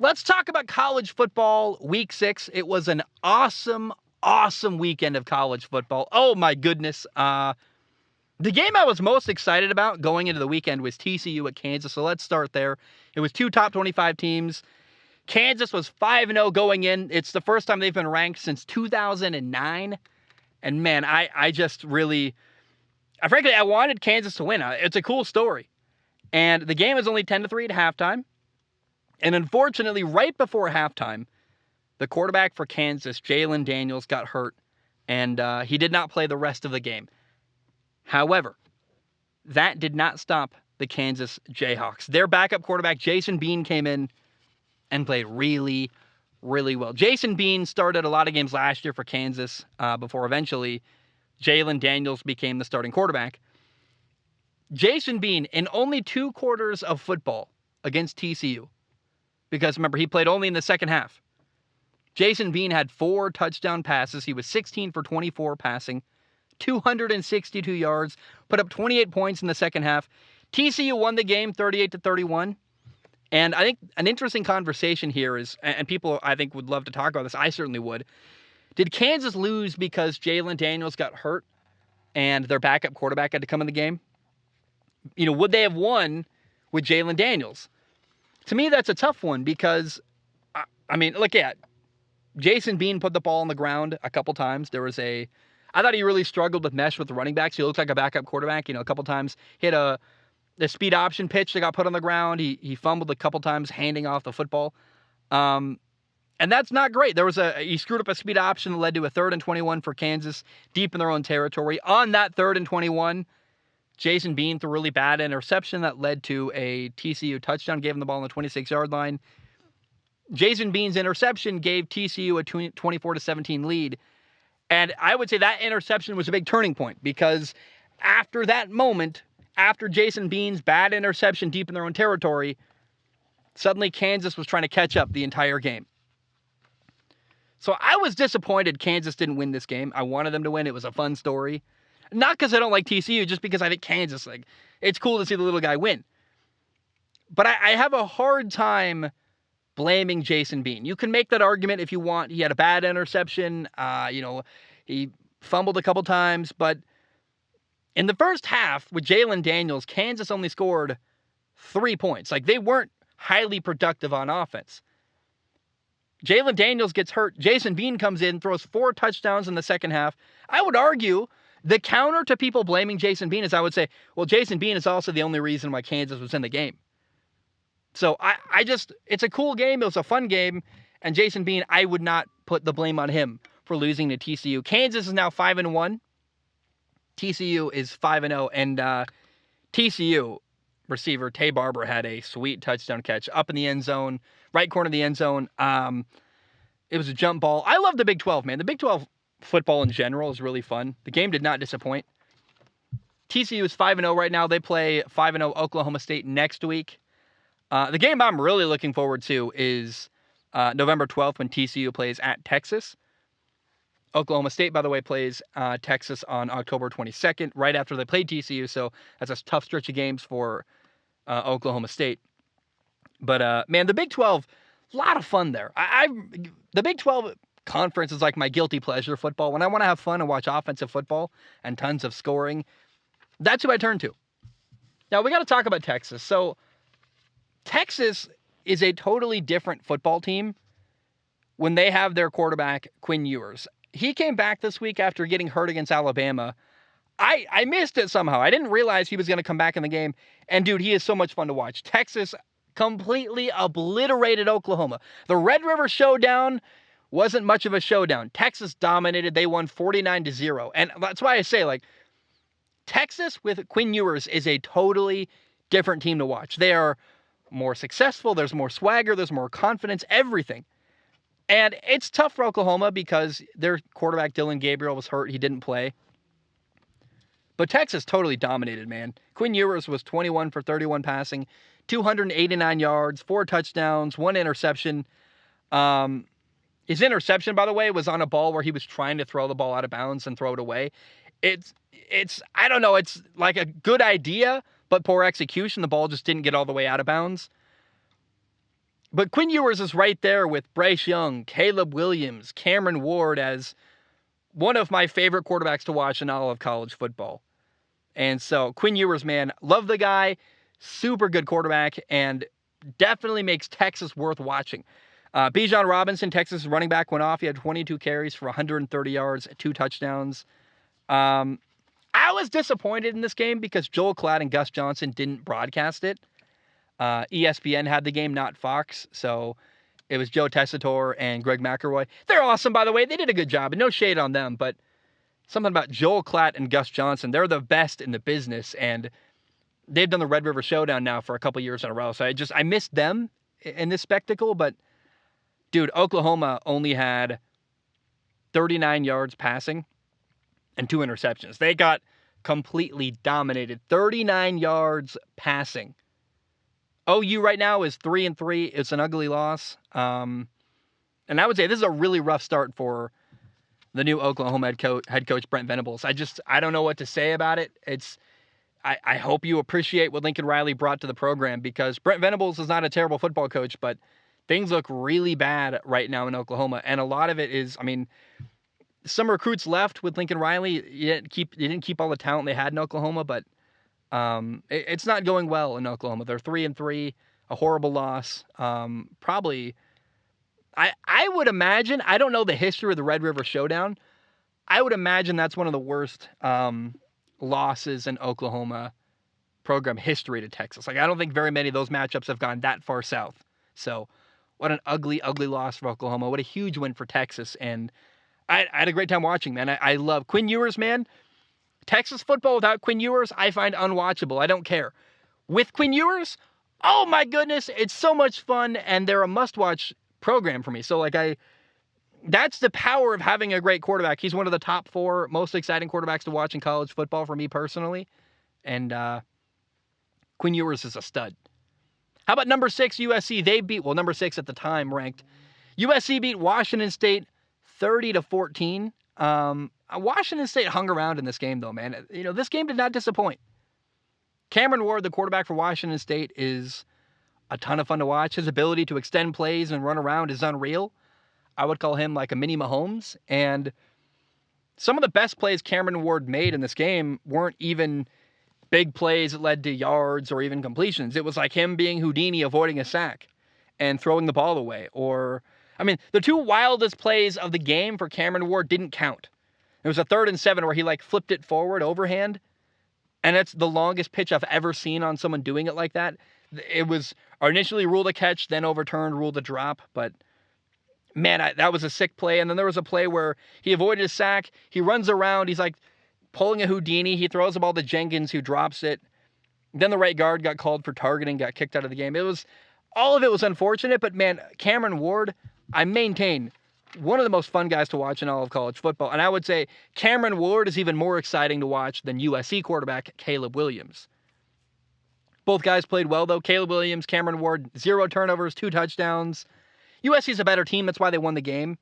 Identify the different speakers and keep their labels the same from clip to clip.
Speaker 1: Let's talk about college football week 6. It was an awesome, awesome weekend of college football. Oh my goodness. The game I was most excited about going into the weekend was TCU at Kansas. So let's start there. It was 2 top 25 teams. Kansas was 5-0 going in. It's the first time they've been ranked since 2009. And man, I just really, frankly, I wanted Kansas to win. It's a cool story. And the game was only 10-3 at halftime. And unfortunately, right before halftime, the quarterback for Kansas, Jalen Daniels, got hurt, and he did not play the rest of the game. However, that did not stop the Kansas Jayhawks. Their backup quarterback, Jason Bean, came in and played really, really well. Jason Bean started a lot of games last year for Kansas before eventually Jalen Daniels became the starting quarterback. Jason Bean, in only 2 quarters of football against TCU, because remember, he played only in the second half. Jason Bean had 4 touchdown passes. He was 16 for 24 passing, 262 yards, put up 28 points in the second half. TCU won the game 38-31. And I think an interesting conversation here is, and people I think would love to talk about this, I certainly would. Did Kansas lose because Jalen Daniels got hurt and their backup quarterback had to come in the game? Would they have won with Jalen Daniels? To me, that's a tough one because, look at Jason Bean put the ball on the ground a couple times. I thought he really struggled with mesh with the running backs. He looked like a backup quarterback, a couple times. He had a speed option pitch that got put on the ground. He fumbled a couple times handing off the football. And that's not great. He screwed up a speed option that led to a 3rd and 21 for Kansas deep in their own territory. On that 3rd and 21, Jason Bean threw a really bad interception that led to a TCU touchdown, gave him the ball on the 26-yard line. Jason Bean's interception gave TCU a 24-17 lead. And I would say that interception was a big turning point because after that moment, after Jason Bean's bad interception deep in their own territory, suddenly Kansas was trying to catch up the entire game. So I was disappointed Kansas didn't win this game. I wanted them to win. It was a fun story. Not because I don't like TCU, just because I think Kansas, it's cool to see the little guy win. But I have a hard time blaming Jason Bean. You can make that argument if you want. He had a bad interception. He fumbled a couple times. But in the first half with Jalen Daniels, Kansas only scored 3 points. They weren't highly productive on offense. Jalen Daniels gets hurt. Jason Bean comes in, throws 4 touchdowns in the second half. I would argue the counter to people blaming Jason Bean is I would say, well, Jason Bean is also the only reason why Kansas was in the game. So it's a cool game. It was a fun game. And Jason Bean, I would not put the blame on him for losing to TCU. Kansas is now 5-1. TCU is 5-0. And TCU receiver Tay Barber had a sweet touchdown catch up in the end zone, right corner of the end zone. It was a jump ball. I love the Big 12, man. The Big 12 football in general is really fun. The game did not disappoint. TCU is 5-0 right now. They play 5-0 Oklahoma State next week. The game I'm really looking forward to is November 12th when TCU plays at Texas. Oklahoma State, by the way, plays Texas on October 22nd, right after they play TCU. So that's a tough stretch of games for Oklahoma State. But, man, the Big 12, a lot of fun there. The Big 12 conference is like my guilty pleasure football. When I want to have fun and watch offensive football and tons of scoring, that's who I turn to. Now, we got to talk about Texas. So, Texas is a totally different football team when they have their quarterback, Quinn Ewers. He came back this week after getting hurt against Alabama. I missed it somehow. I didn't realize he was going to come back in the game. And, dude, he is so much fun to watch. Texas completely obliterated Oklahoma. The Red River Showdown wasn't much of a showdown. Texas dominated. They won 49-0. And that's why I say, Texas with Quinn Ewers is a totally different team to watch. They are more successful. There's more swagger. There's more confidence. Everything. And it's tough for Oklahoma because their quarterback, Dylan Gabriel, was hurt. He didn't play. But Texas totally dominated, man. Quinn Ewers was 21 for 31 passing, 289 yards, 4 touchdowns, 1 interception. His interception, by the way, was on a ball where he was trying to throw the ball out of bounds and throw it away. It's I don't know, it's like a good idea, but poor execution. The ball just didn't get all the way out of bounds. But Quinn Ewers is right there with Bryce Young, Caleb Williams, Cameron Ward as one of my favorite quarterbacks to watch in all of college football. And so Quinn Ewers, man, love the guy, super good quarterback, and definitely makes Texas worth watching. Bijan Robinson, Texas running back, went off. He had 22 carries for 130 yards, 2 touchdowns. I was disappointed in this game because Joel Klatt and Gus Johnson didn't broadcast it. ESPN had the game, not Fox, so it was Joe Tessitore and Greg McElroy. They're awesome, by the way. They did a good job, and no shade on them, but something about Joel Klatt and Gus Johnson. They're the best in the business, and they've done the Red River Showdown now for a couple years in a row, so I missed them in this spectacle, but dude, Oklahoma only had 39 yards passing and 2 interceptions. They got completely dominated. 39 yards passing. OU right now is 3-3. It's an ugly loss. And I would say this is a really rough start for the new Oklahoma head coach Brent Venables. I don't know what to say about it. I hope you appreciate what Lincoln Riley brought to the program, because Brent Venables is not a terrible football coach, but things look really bad right now in Oklahoma. And a lot of it is, some recruits left with Lincoln Riley. You didn't keep all the talent they had in Oklahoma, but it's not going well in Oklahoma. They're 3-3, a horrible loss. Probably, I would imagine, I don't know the history of the Red River Showdown. I would imagine that's one of the worst losses in Oklahoma program history to Texas. I don't think very many of those matchups have gone that far south. So what an ugly, ugly loss for Oklahoma. What a huge win for Texas. And I had a great time watching, man. I love Quinn Ewers, man. Texas football without Quinn Ewers, I find unwatchable. I don't care. With Quinn Ewers, oh my goodness, it's so much fun, and they're a must-watch program for me. So, that's the power of having a great quarterback. He's one of the top 4 most exciting quarterbacks to watch in college football for me personally. And Quinn Ewers is a stud. How about number 6, USC? They beat, number 6 at the time ranked. USC beat Washington State 30-14. Washington State hung around in this game, though, man. This game did not disappoint. Cameron Ward, the quarterback for Washington State, is a ton of fun to watch. His ability to extend plays and run around is unreal. I would call him like a mini Mahomes. And some of the best plays Cameron Ward made in this game weren't even big plays that led to yards or even completions. It was like him being Houdini, avoiding a sack and throwing the ball away. The 2 wildest plays of the game for Cameron Ward didn't count. It was a 3rd and 7 where he flipped it forward overhand. And it's the longest pitch I've ever seen on someone doing it like that. It was initially ruled a catch, then overturned, ruled a drop. But man, that was a sick play. And then there was a play where he avoided a sack. He runs around. He's pulling a Houdini. He throws the ball to Jenkins, who drops it. Then the right guard got called for targeting, got kicked out of the game. All of it was unfortunate. But man, Cameron Ward, I maintain, one of the most fun guys to watch in all of college football. And I would say Cameron Ward is even more exciting to watch than USC quarterback Caleb Williams. Both guys played well, though. Caleb Williams, Cameron Ward, 0 turnovers, 2 touchdowns. USC's a better team. That's why they won the game.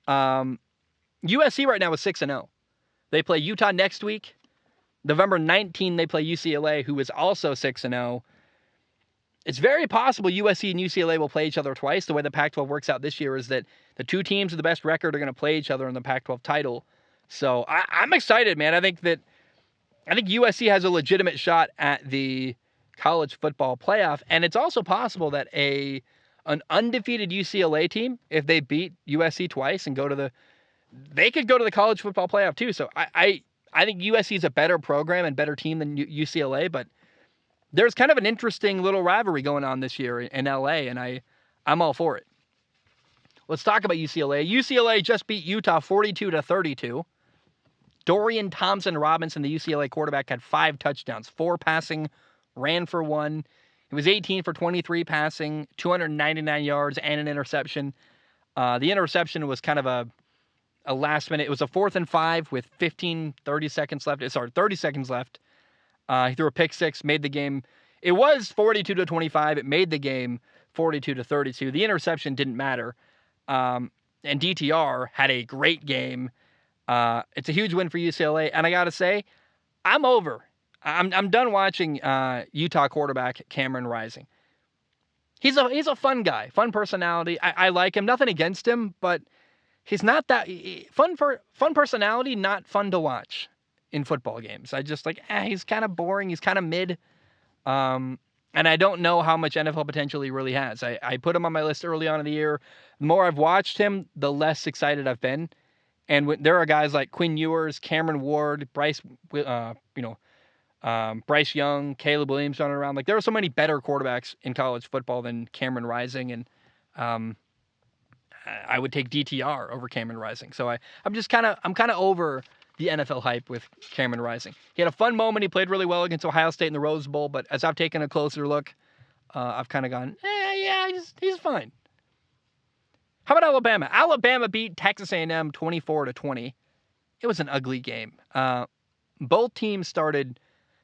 Speaker 1: USC right now is 6-0. They play Utah next week. November 19, they play UCLA, who is also 6-0. It's very possible USC and UCLA will play each other twice. The way the Pac-12 works out this year is that the 2 teams with the best record are going to play each other in the Pac-12 title. So I'm excited, man. I think USC has a legitimate shot at the college football playoff, and it's also possible that an undefeated UCLA team, if they beat USC twice and they could go to the college football playoff too. So I think USC is a better program and better team than UCLA, but there's kind of an interesting little rivalry going on this year in LA, and I'm all for it. Let's talk about UCLA. UCLA just beat Utah 42-32. Dorian Thompson-Robinson, the UCLA quarterback, had 5 touchdowns, 4 passing, ran for 1. He was 18 for 23 passing, 299 yards, and an interception. The interception was kind of a last minute. It was a 4th and 5 with 30 seconds left. He threw a pick 6, made the game. It was 42-25. It made the game 42-32. The interception didn't matter. And DTR had a great game. It's a huge win for UCLA. And I got to say, I'm over. I'm done watching Utah quarterback Cameron Rising. He's a fun guy, fun personality. I like him. Nothing against him, but he's not that fun personality, not fun to watch in football games. I just like, he's kind of boring. He's kind of mid. And I don't know how much NFL potential he really has. I put him on my list early on in the year. The more I've watched him, the less excited I've been. And there are guys like Quinn Ewers, Cameron Ward, Bryce Young, Caleb Williams running around. Like, there are so many better quarterbacks in college football than Cameron Rising, and I would take DTR over Cameron Rising. So I'm kind of over the NFL hype with Cameron Rising. He had a fun moment. He played really well against Ohio State in the Rose Bowl, but as I've taken a closer look, I've kind of gone, yeah, he's fine. How about Alabama? Alabama beat Texas A&M 24-20. It was an ugly game. Both teams started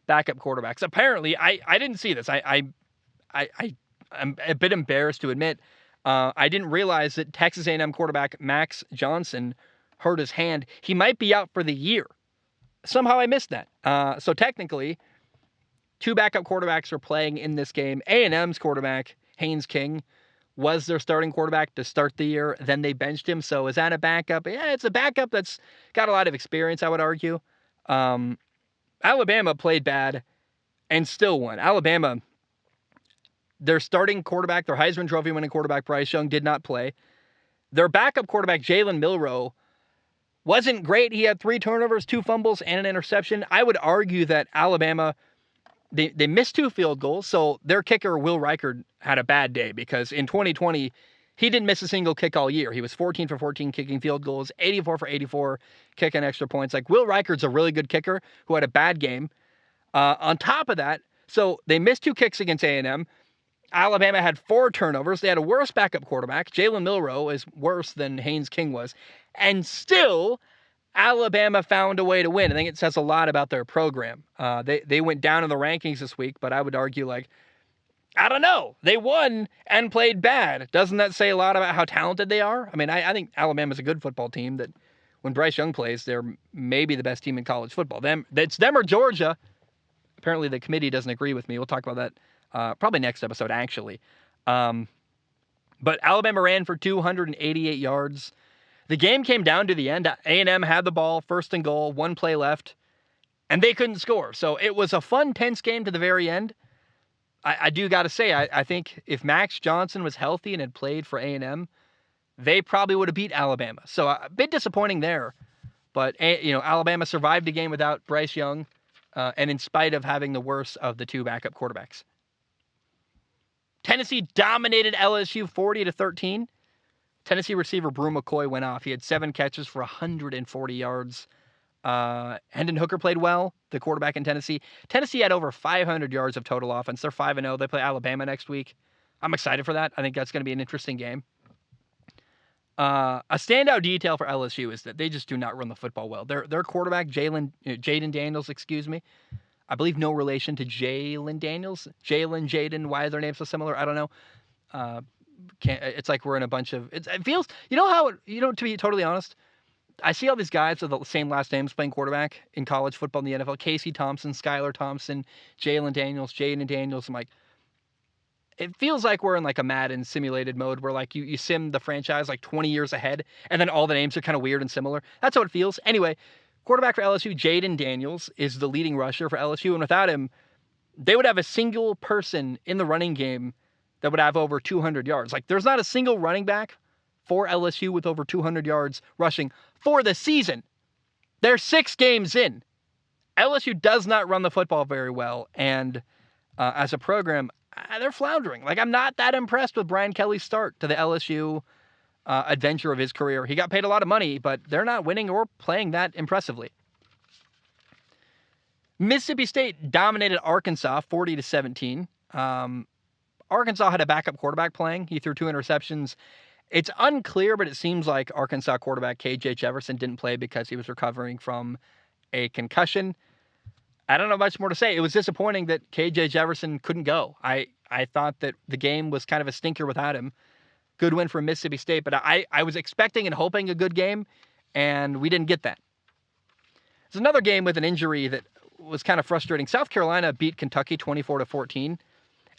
Speaker 1: backup quarterbacks. Apparently, I didn't see this. I'm a bit embarrassed to admit. I didn't realize that Texas A&M quarterback Max Johnson hurt his hand. He might be out for the year. Somehow I missed that. So technically, two backup quarterbacks were playing in this game. A&M's quarterback, Haynes King, was their starting quarterback to start the year. Then they benched him. So is that a backup? Yeah, it's a backup that's got a lot of experience, I would argue. Alabama played bad and still won. Alabama, their starting quarterback, their Heisman Trophy winning quarterback, Bryce Young, did not play. Their backup quarterback, Jalen Milroe, wasn't great. He had 3 turnovers, 2 fumbles, and an interception. I would argue that Alabama, they missed 2 field goals, so their kicker, Will Reichard, had a bad day because in 2020, he didn't miss a single kick all year. He was 14 for 14 kicking field goals, 84 for 84 kicking extra points. Like, Will Reichard's a really good kicker who had a bad game. On top of that, so they missed 2 kicks against A&M. Alabama had 4 turnovers. They had a worse backup quarterback. Jalen Milroe is worse than Haynes King was. And still, Alabama found a way to win. I think it says a lot about their program. They went down in the rankings this week, but I would argue, like, I don't know. They won and played bad. Doesn't that say a lot about how talented they are? I mean, I think Alabama's a good football team that when Bryce Young plays, they're maybe the best team in college football. It's them or Georgia. Apparently the committee doesn't agree with me. We'll talk about that probably next episode, actually. But Alabama ran for 288 yards. The game came down to the end. A&M had the ball, 1st and goal, 1 play left, and they couldn't score. So it was a fun, tense game to the very end. I do got to say, I think if Max Johnson was healthy and had played for A&M, they probably would have beat Alabama. So a bit disappointing there. But, Alabama survived the game without Bryce Young, and in spite of having the worst of the 2 backup quarterbacks. Tennessee dominated LSU 40-13. Tennessee receiver Brew McCoy went off. He had 7 catches for 140 yards. Hendon Hooker played well, the quarterback in Tennessee. Tennessee had over 500 yards of total offense. They're 5-0. They play Alabama next week. I'm excited for that. I think that's going to be an interesting game. A standout detail for LSU is that they just do not run the football well. Their quarterback, Jaden Daniels, I believe no relation to Jalen Daniels. Jaden, why are their names so similar? I don't know. It's like we're in a bunch of... It feels... to be totally honest, I see all these guys with the same last names playing quarterback in college football in the NFL. Casey Thompson, Skylar Thompson, Jalen Daniels, Jaden Daniels. I'm like... It feels like we're in like a Madden simulated mode where like you sim the franchise like 20 years ahead, and then all the names are kind of weird and similar. That's how it feels. Anyway, quarterback for LSU, Jaden Daniels, is the leading rusher for LSU, and without him, they would have a single person in the running game that would have over 200 yards. Like, there's not a single running back for LSU with over 200 yards rushing for the season. They're 6 games in. LSU does not run the football very well, and as a program, they're floundering. Like, I'm not that impressed with Brian Kelly's start to the LSU adventure of his career. He got paid a lot of money, but they're not winning or playing that impressively. Mississippi State dominated Arkansas 40-17. Arkansas had a backup quarterback playing. He threw 2 interceptions. It's unclear, but it seems like Arkansas quarterback KJ Jefferson didn't play because he was recovering from a concussion. I don't know much more to say. It was disappointing that KJ Jefferson couldn't go. I thought that the game was kind of a stinker without him. Good win for Mississippi State, but I was expecting and hoping a good game, and we didn't get that. There's another game with an injury that was kind of frustrating. South Carolina beat Kentucky 24-14.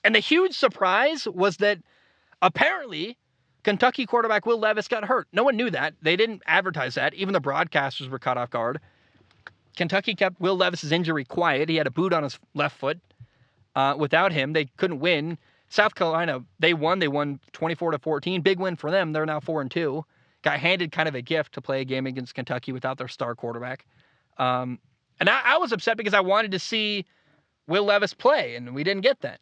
Speaker 1: And the huge surprise was that apparently Kentucky quarterback Will Levis got hurt. No one knew that. They didn't advertise that. Even the broadcasters were caught off guard. Kentucky kept Will Levis's injury quiet. He had a boot on his left foot. Without him, they couldn't win. South Carolina, they won. They won 24-14. Big win for them. They're now 4-2. Got handed kind of a gift to play a game against Kentucky without their star quarterback. And I was upset because I wanted to see Will Levis play, and we didn't get that.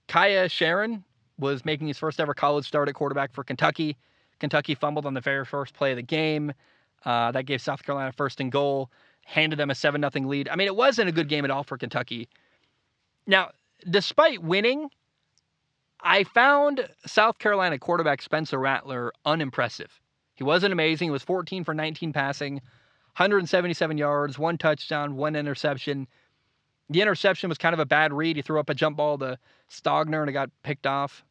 Speaker 1: Kaya Sharon was making his first ever college start at quarterback for Kentucky. Kentucky fumbled on the very first play of the game. That gave South Carolina first and goal, handed them a 7-0 lead. I mean, it wasn't a good game at all for Kentucky. Now, despite winning, I found South Carolina quarterback Spencer Rattler unimpressive. He wasn't amazing. He was 14 for 19 passing, 177 yards, 1 touchdown, 1 interception. The interception was kind of a bad read. He threw up a jump ball to Stogner and it got picked off.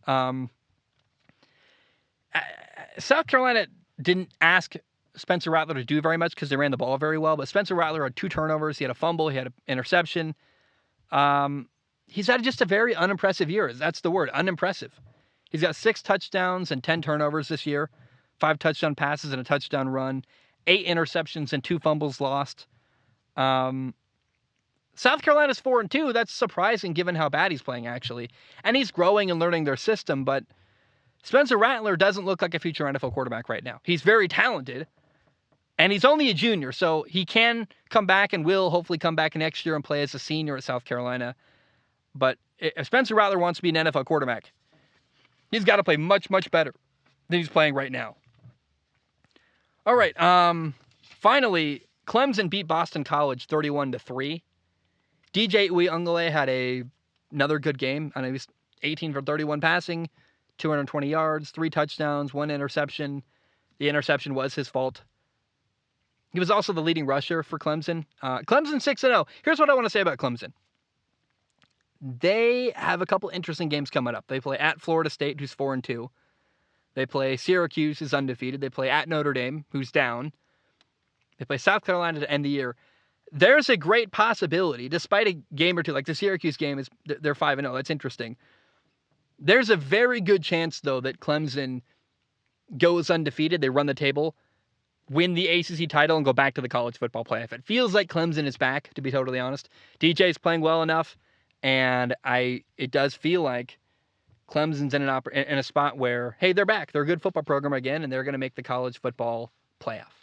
Speaker 1: South Carolina didn't ask Spencer Rattler to do very much because they ran the ball very well, but Spencer Rattler had 2 turnovers. He had a fumble. He had an interception. He's had just a very unimpressive year. That's the word, unimpressive. He's got 6 touchdowns and 10 turnovers this year, 5 touchdown passes and a touchdown run, 8 interceptions and 2 fumbles lost. South Carolina's 4-2. That's surprising given how bad he's playing, actually. And he's growing and learning their system, but Spencer Rattler doesn't look like a future NFL quarterback right now. He's very talented, and he's only a junior, so he can come back and will hopefully come back next year and play as a senior at South Carolina. But if Spencer Rattler wants to be an NFL quarterback, he's got to play much, much better than he's playing right now. All right, finally, Clemson beat Boston College 31-3. DJ Uiagalelei had another good game. He was 18 for 31 passing, 220 yards, 3 touchdowns, 1 interception. The interception was his fault. He was also the leading rusher for Clemson. Clemson 6-0. Here's what I want to say about Clemson. They have a couple interesting games coming up. They play at Florida State, who's 4-2. They play Syracuse, who's undefeated. They play at Notre Dame, who's down. They play South Carolina to end the year. There's a great possibility, despite a game or two, like the Syracuse game, they're 5-0. That's interesting. There's a very good chance, though, that Clemson goes undefeated. They run the table, win the ACC title, and go back to the college football playoff. It feels like Clemson is back, to be totally honest. DJ's playing well enough, and it does feel like Clemson's in a spot where, hey, they're back. They're a good football program again, and they're going to make the college football playoff.